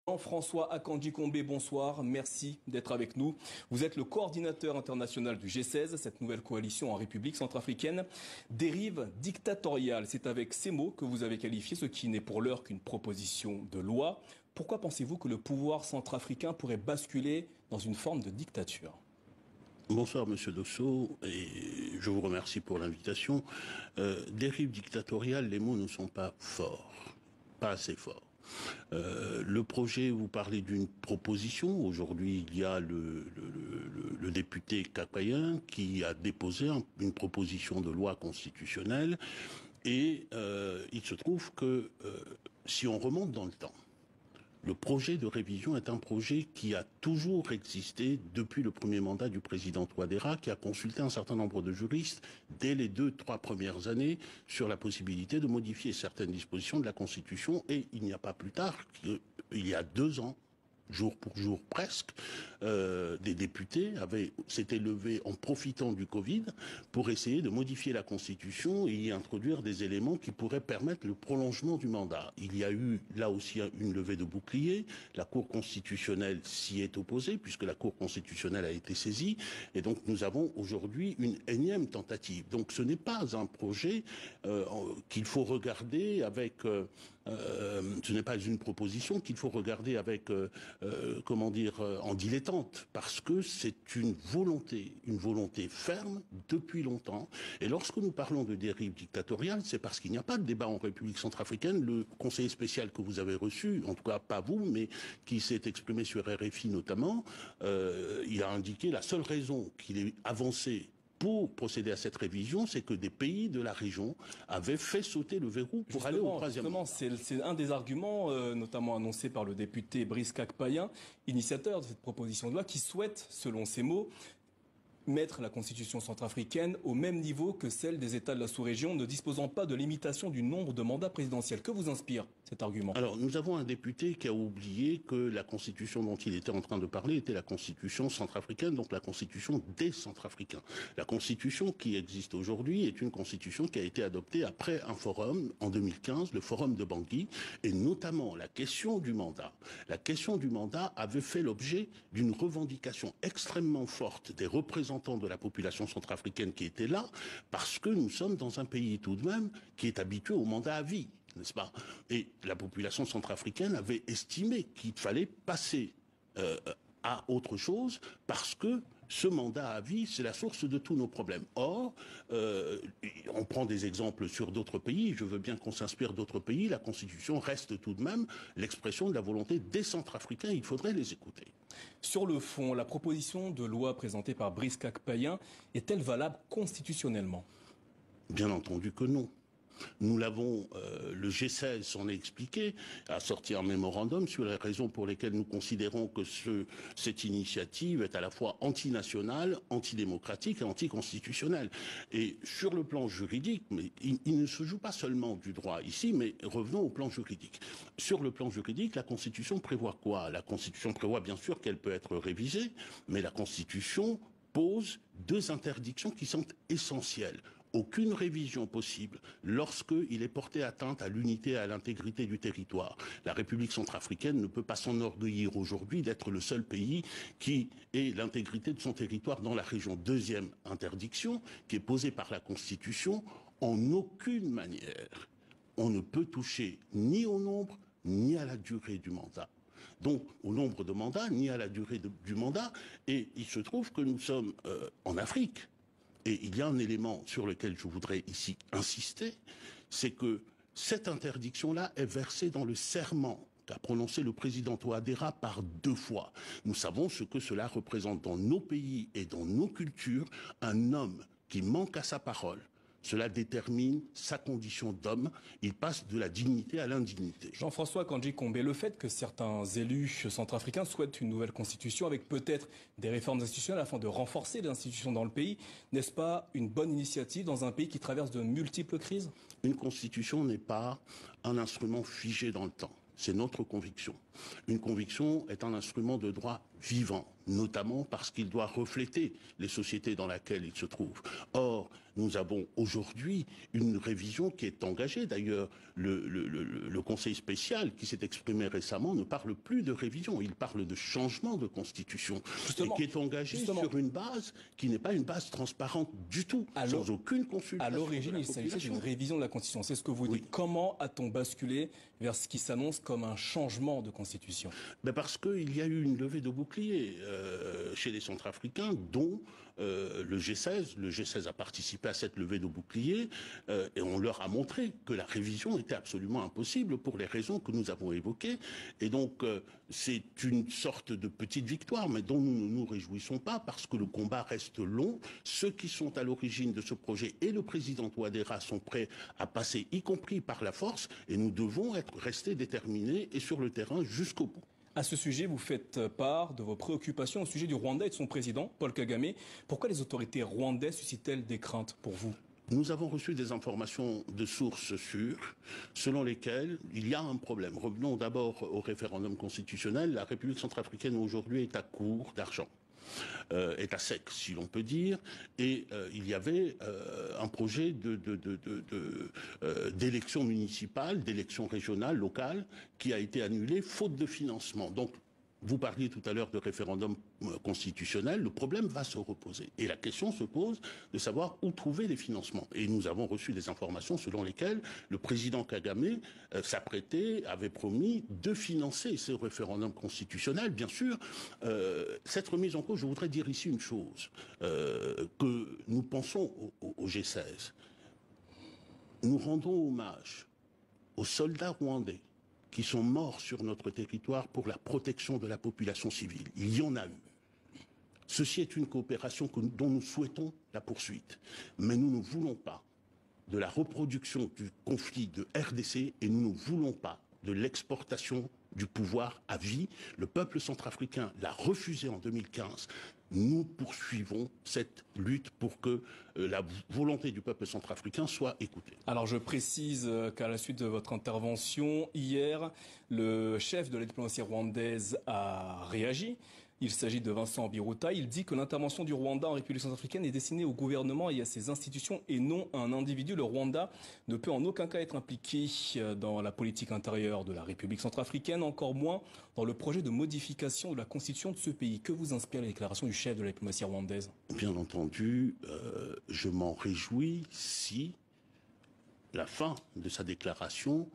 Jean-François Akanji-Kombe, bonsoir, merci d'être avec nous. Vous êtes le coordinateur international du G16, cette nouvelle coalition en République centrafricaine. Dérive dictatoriale, c'est avec ces mots que vous avez qualifié ce qui n'est pour l'heure qu'une proposition de loi. Pourquoi pensez-vous que le pouvoir centrafricain pourrait basculer dans une forme de dictature ? Bonsoir Monsieur Dosso, et je vous remercie pour l'invitation. Dérive dictatoriale, les mots ne sont pas forts, pas assez forts. Le projet, vous parlez d'une proposition. Aujourd'hui, il y a le député Kapayen qui a déposé une proposition de loi constitutionnelle. Et il se trouve que si on remonte dans le temps, le projet de révision est un projet qui a toujours existé depuis le premier mandat du président Touadéra, qui a consulté un certain nombre de juristes dès les 2-3 premières années sur la possibilité de modifier certaines dispositions de la Constitution. Et il n'y a pas plus tard, il y a 2 ans, jour pour jour presque, des députés s'étaient levés en profitant du Covid pour essayer de modifier la Constitution et y introduire des éléments qui pourraient permettre le prolongement du mandat. Il y a eu là aussi une levée de bouclier. La Cour constitutionnelle s'y est opposée puisque la Cour constitutionnelle a été saisie et donc nous avons aujourd'hui une énième tentative. Donc ce n'est pas un projet qu'il faut regarder avec... ce n'est pas une proposition qu'il faut regarder avec, en dilettante, parce que c'est une volonté ferme depuis longtemps. Et lorsque nous parlons de dérive dictatoriale, c'est parce qu'il n'y a pas de débat en République centrafricaine. Le conseiller spécial que vous avez reçu, en tout cas pas vous, mais qui s'est exprimé sur RFI notamment, il a indiqué la seule raison qu'il ait avancé pour procéder à cette révision, c'est que des pays de la région avaient fait sauter le verrou pour aller au troisième mandat. C'est un des arguments, notamment annoncé par le député Brice Kapayen, initiateur de cette proposition de loi, qui souhaite, selon ses mots, mettre la constitution centrafricaine au même niveau que celle des États de la sous-région, ne disposant pas de limitation du nombre de mandats présidentiels. Que vous inspire cet argument? Alors, nous avons un député qui a oublié que la constitution dont il était en train de parler était la constitution centrafricaine, donc la constitution des Centrafricains. La constitution qui existe aujourd'hui est une constitution qui a été adoptée après un forum en 2015, le forum de Bangui, et notamment la question du mandat. La question du mandat avait fait l'objet d'une revendication extrêmement forte des représentants de la population centrafricaine qui était là, parce que nous sommes dans un pays tout de même qui est habitué au mandat à vie, n'est-ce pas? Et la population centrafricaine avait estimé qu'il fallait passer à autre chose, parce que ce mandat à vie, c'est la source de tous nos problèmes. Or, on prend des exemples sur d'autres pays, je veux bien qu'on s'inspire d'autres pays, la Constitution reste tout de même l'expression de la volonté des Centrafricains, il faudrait les écouter. Sur le fond, la proposition de loi présentée par Brice Kapayen est-elle valable constitutionnellement? Bien entendu que non. Nous l'avons, le G16 s'en est expliqué, a sorti un mémorandum sur les raisons pour lesquelles nous considérons que cette initiative est à la fois antinationale, antidémocratique et anticonstitutionnelle. Et sur le plan juridique, mais il ne se joue pas seulement du droit ici, mais revenons au plan juridique. Sur le plan juridique, la Constitution prévoit quoi? La Constitution prévoit bien sûr qu'elle peut être révisée, mais la Constitution pose 2 interdictions qui sont essentielles. Aucune révision possible lorsqu'il est porté atteinte à l'unité et à l'intégrité du territoire. La République centrafricaine ne peut pas s'enorgueillir aujourd'hui d'être le seul pays qui ait l'intégrité de son territoire dans la région. 2e interdiction, qui est posée par la Constitution, en aucune manière, on ne peut toucher ni au nombre, ni à la durée du mandat. Donc, au nombre de mandats, ni à la durée du mandat. Et il se trouve que nous sommes en Afrique. Et il y a un élément sur lequel je voudrais ici insister, c'est que cette interdiction-là est versée dans le serment qu'a prononcé le président Touadéra par 2 fois. Nous savons ce que cela représente dans nos pays et dans nos cultures, un homme qui manque à sa parole. Cela détermine sa condition d'homme. Il passe de la dignité à l'indignité. Jean-François Akanji-Kombe, le fait que certains élus centrafricains souhaitent une nouvelle constitution avec peut-être des réformes institutionnelles afin de renforcer les institutions dans le pays, n'est-ce pas une bonne initiative dans un pays qui traverse de multiples crises? Une constitution n'est pas un instrument figé dans le temps. C'est notre conviction. Une conviction est un instrument de droit vivant. notamment parce qu'il doit refléter les sociétés dans lesquelles il se trouve. Or, nous avons aujourd'hui une révision qui est engagée. D'ailleurs, le Conseil spécial qui s'est exprimé récemment ne parle plus de révision, il parle de changement de constitution. Et qui est engagé sur une base qui n'est pas une base transparente du tout, sans aucune consultation. À l'origine, il s'agissait d'une révision de la Constitution. C'est ce que vous dites. Oui. Comment a-t-on basculé vers ce qui s'annonce comme un changement de Constitution? Parce qu'il y a eu une levée de boucliers chez les Centrafricains, dont le G16. Le G16 a participé à cette levée de boucliers et on leur a montré que la révision était absolument impossible pour les raisons que nous avons évoquées. Et donc, c'est une sorte de petite victoire, mais dont nous ne nous réjouissons pas parce que le combat reste long. Ceux qui sont à l'origine de ce projet et le président Touadéra sont prêts à passer, y compris par la force, et nous devons rester déterminés et sur le terrain jusqu'au bout. À ce sujet, vous faites part de vos préoccupations au sujet du Rwanda et de son président, Paul Kagame. Pourquoi les autorités rwandaises suscitent-elles des craintes pour vous? Nous avons reçu des informations de sources sûres, selon lesquelles il y a un problème. Revenons d'abord au référendum constitutionnel. La République centrafricaine aujourd'hui est à court d'argent. Est à sec, si l'on peut dire, et il y avait un projet d'élection municipale, d'élection régionale, locale, qui a été annulé faute de financement. Donc, vous parliez tout à l'heure de référendum constitutionnel, le problème va se reposer. Et la question se pose de savoir où trouver les financements. Et nous avons reçu des informations selon lesquelles le président Kagame s'apprêtait, avait promis de financer ce référendum constitutionnel. Bien sûr, cette remise en cause, je voudrais dire ici une chose, que nous pensons au G16. Nous rendons hommage aux soldats rwandais qui sont morts sur notre territoire pour la protection de la population civile. Il y en a eu. Ceci est une coopération dont nous souhaitons la poursuite. Mais nous ne voulons pas de la reproduction du conflit de RDC et nous ne voulons pas de l'exportation du pouvoir à vie. Le peuple centrafricain l'a refusé en 2015. Nous poursuivons cette lutte pour que la volonté du peuple centrafricain soit écoutée. Alors je précise qu'à la suite de votre intervention, hier, le chef de la diplomatie rwandaise a réagi. Il s'agit de Vincent Biruta. Il dit que l'intervention du Rwanda en République centrafricaine est destinée au gouvernement et à ses institutions et non à un individu. Le Rwanda ne peut en aucun cas être impliqué dans la politique intérieure de la République centrafricaine, encore moins dans le projet de modification de la constitution de ce pays. Que vous inspire la déclaration du chef de la diplomatie rwandaise? Bien entendu, je m'en réjouis si la fin de sa déclaration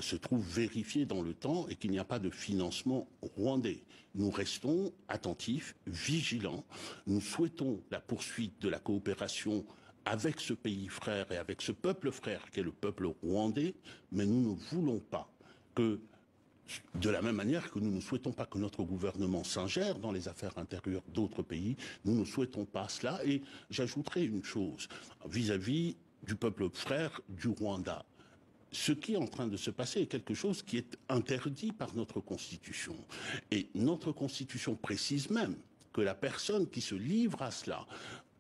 se trouve vérifié dans le temps et qu'il n'y a pas de financement rwandais. Nous restons attentifs, vigilants. Nous souhaitons la poursuite de la coopération avec ce pays frère et avec ce peuple frère qu'est le peuple rwandais, mais nous ne voulons pas que, de la même manière que nous ne souhaitons pas que notre gouvernement s'ingère dans les affaires intérieures d'autres pays, nous ne souhaitons pas cela. Et j'ajouterai une chose vis-à-vis du peuple frère du Rwanda. Ce qui est en train de se passer est quelque chose qui est interdit par notre Constitution. Et notre Constitution précise même que la personne qui se livre à cela,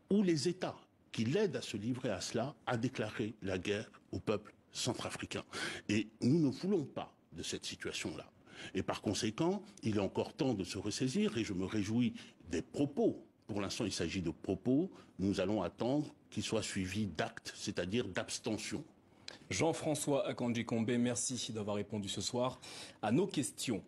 ou les États qui l'aident à se livrer à cela, a déclaré la guerre au peuple centrafricain. Et nous ne voulons pas de cette situation-là. Et par conséquent, il est encore temps de se ressaisir et je me réjouis des propos. Pour l'instant, il s'agit de propos. Nous allons attendre qu'ils soient suivis d'actes, c'est-à-dire d'abstention. Jean-François Akanji Combé, merci d'avoir répondu ce soir à nos questions.